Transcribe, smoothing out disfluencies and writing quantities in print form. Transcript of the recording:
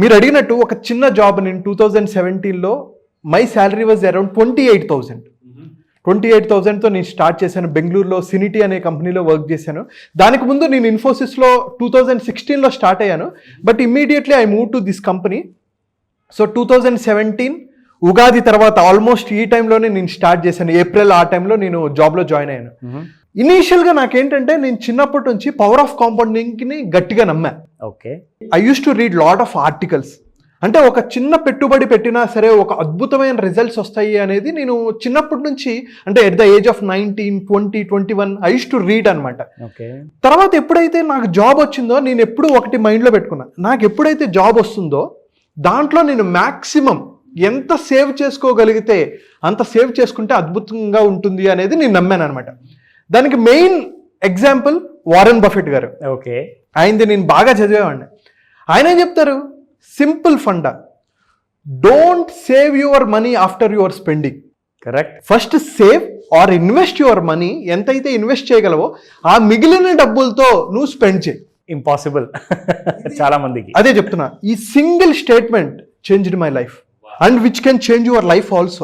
మీరు అడిగినట్టు ఒక చిన్న జాబ్ నేను 2017లో మై శాలరీ వాజ్ అరౌండ్ 28,000తో నేను స్టార్ట్ చేశాను. బెంగళూరులో సినిటీ అనే కంపెనీలో వర్క్ చేశాను. దానికి ముందు నేను ఇన్ఫోసిస్లో 2016లో స్టార్ట్ అయ్యాను. But immediately I move to this company. So 2017 Ugadi తర్వాత ఆల్మోస్ట్ ఈ టైంలోనే నేను స్టార్ట్ చేశాను. ఏప్రిల్ ఆ టైంలో నేను జాబ్లో జాయిన్ అయ్యాను. ఇనీషియల్గా నాకేంటంటే నేను చిన్నప్పటి నుంచి పవర్ ఆఫ్ కాంపౌండింగ్ని గట్టిగా నమ్మా. Okay. I use to read lot of articles. అంటే ఒక చిన్న పెట్టుబడి పెట్టినా సరే ఒక అద్భుతమైన రిజల్ట్స్ వస్తాయి అనేది నేను చిన్నప్పటి నుంచి, అంటే at the age of 19, 20, 21 I use to read అనమాట. ఓకే. తర్వాత ఎప్పుడైతే నాకు జాబ్ వచ్చిందో నేను ఎప్పుడు ఒకటి మైండ్లో పెట్టుకున్నా, నాకు ఎప్పుడైతే జాబ్ వస్తుందో దాంట్లో నేను మ్యాక్సిమం ఎంత సేవ్ చేసుకోగలిగితే అంత సేవ్ చేసుకుంటే అద్భుతంగా ఉంటుంది అనేది నేను నమ్మాను అనమాట. దానికి మెయిన్ ఎగ్జాంపుల్ వారెన్ బఫెట్ గారు. ఓకే. ఆయనది నేను బాగా చదివేవాడిని. ఆయన ఏం చెప్తారు, simple funda, don't save your money after your spending. Correct. First save or invest your money. ఎంతైతే ఇన్వెస్ట్ చేయగలవో ఆ మిగిలిన డబ్బులతో నువ్వు స్పెండ్ చేయి. ఇంపాసిబుల్ చాలా మందికి. అదే చెప్తున్నా, ఈ single statement changed my life and which can change your life also.